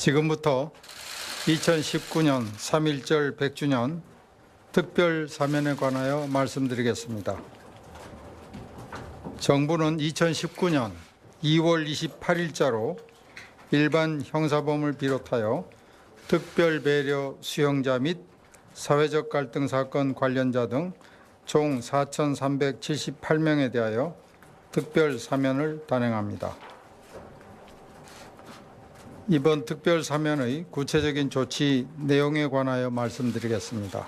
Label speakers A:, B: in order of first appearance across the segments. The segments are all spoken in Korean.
A: 지금부터 2019년 3.1절 100주년 특별 사면에 관하여 말씀드리겠습니다. 정부는 2019년 2월 28일자로 일반 형사범을 비롯하여 특별 배려 수용자 및 사회적 갈등 사건 관련자 등 총 4,378명에 대하여 특별 사면을 단행합니다. 이번 특별 사면의 구체적인 조치 내용에 관하여 말씀드리겠습니다.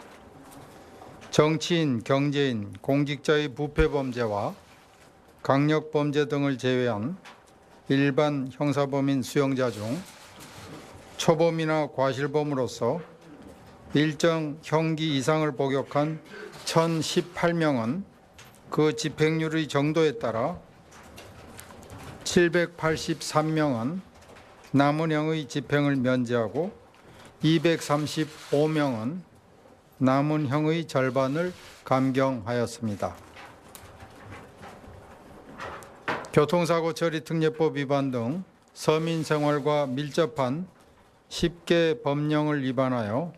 A: 정치인, 경제인, 공직자의 부패 범죄와 강력 범죄 등을 제외한 일반 형사범인 수용자 중 초범이나 과실범으로서 일정 형기 이상을 복역한 1,018명은 그 집행률의 정도에 따라 783명은 남은 형의 집행을 면제하고 235명은 남은 형의 절반을 감경하였습니다. 교통사고 처리 특례법 위반 등 서민 생활과 밀접한 10개 법령을 위반하여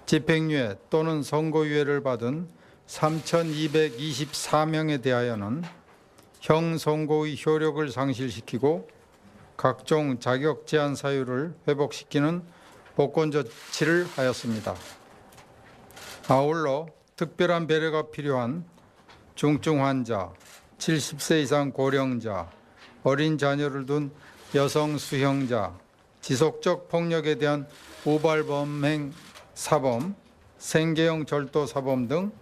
A: 집행유예 또는 선고유예를 받은 3,224명에 대하여는 형선고의 효력을 상실시키고 각종 자격 제한 사유를 회복시키는 복권 조치를 하였습니다. 아울러 특별한 배려가 필요한 중증 환자, 70세 이상 고령자, 어린 자녀를 둔 여성 수형자, 지속적 폭력에 대한 우발범행 사범, 생계형 절도 사범 등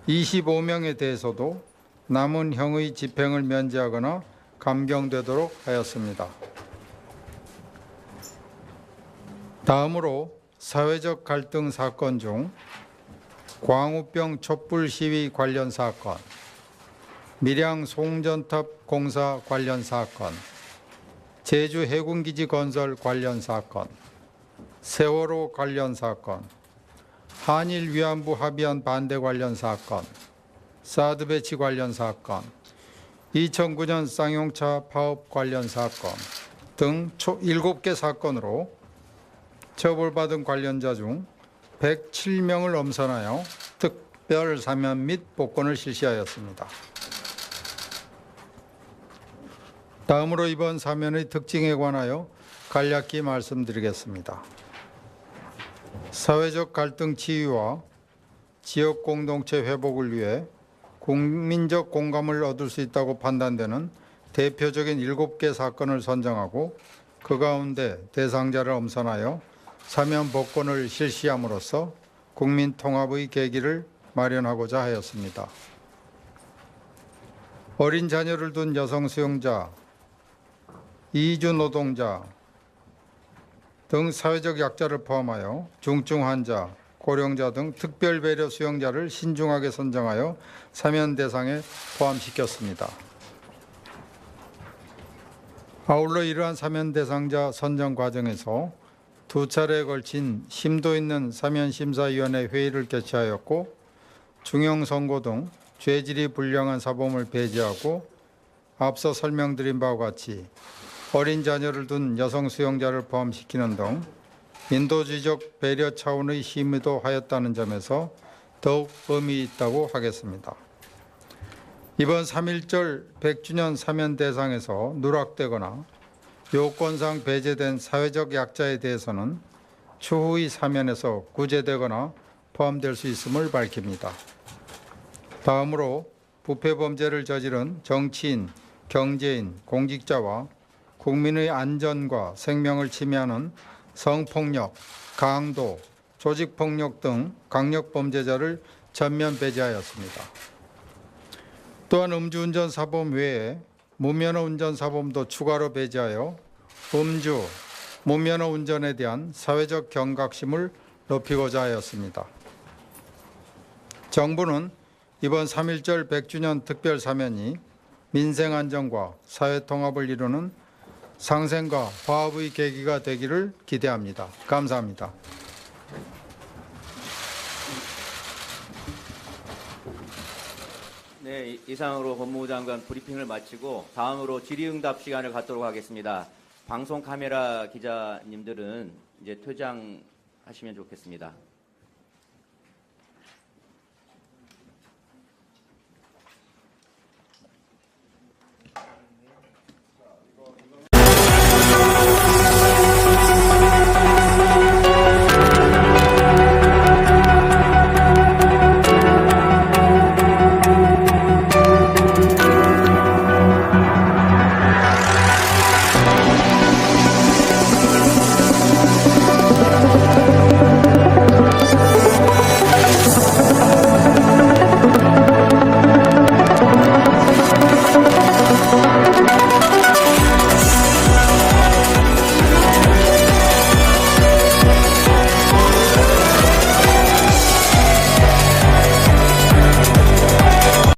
A: 25명에 대해서도 남은 형의 집행을 면제하거나 감경되도록 하였습니다. 다음으로 사회적 갈등 사건 중 광우병 촛불 시위 관련 사건, 밀양 송전탑 공사 관련 사건, 제주 해군기지 건설 관련 사건, 세월호 관련 사건, 한일 위안부 합의안 반대 관련 사건, 사드 배치 관련 사건, 2009년 쌍용차 파업 관련 사건 등 총 7개 사건으로 처벌받은 관련자 중 107명을 엄선하여 특별 사면 및 복권을 실시하였습니다. 다음으로 이번 사면의 특징에 관하여 간략히 말씀드리겠습니다. 사회적 갈등 치유와 지역 공동체 회복을 위해 국민적 공감을 얻을 수 있다고 판단되는 대표적인 7개 사건을 선정하고 그 가운데 대상자를 엄선하여 사면 복권을 실시함으로써 국민 통합의 계기를 마련하고자 하였습니다. 어린 자녀를 둔 여성 수용자, 이주 노동자 등 사회적 약자를 포함하여 중증 환자, 고령자 등 특별 배려 수용자를 신중하게 선정하여 사면 대상에 포함시켰습니다. 아울러 이러한 사면 대상자 선정 과정에서 2차례에 걸친 심도 있는 사면심사위원회 회의를 개최하였고 중형선고 등 죄질이 불량한 사범을 배제하고 앞서 설명드린 바와 같이 어린 자녀를 둔 여성 수용자를 포함시키는 등 인도주의적 배려 차원의 심의도 하였다는 점에서 더욱 의미 있다고 하겠습니다. 이번 3.1절 100주년 사면 대상에서 누락되거나 요건상 배제된 사회적 약자에 대해서는 추후의 사면에서 구제되거나 포함될 수 있음을 밝힙니다. 다음으로 부패 범죄를 저지른 정치인, 경제인, 공직자와 국민의 안전과 생명을 침해하는 성폭력, 강도, 조직폭력 등 강력범죄자를 전면 배제하였습니다. 또한 음주운전 사범 외에 무면허 운전 사범도 추가로 배제하여 음주, 무면허 운전에 대한 사회적 경각심을 높이고자 하였습니다. 정부는 이번 3.1절 100주년 특별 사면이 민생 안정과 사회 통합을 이루는 상생과 화합의 계기가 되기를 기대합니다. 감사합니다.
B: 네, 이상으로 법무부 장관 브리핑을 마치고 다음으로 질의응답 시간을 갖도록 하겠습니다. 방송 카메라 기자님들은 이제 퇴장하시면 좋겠습니다.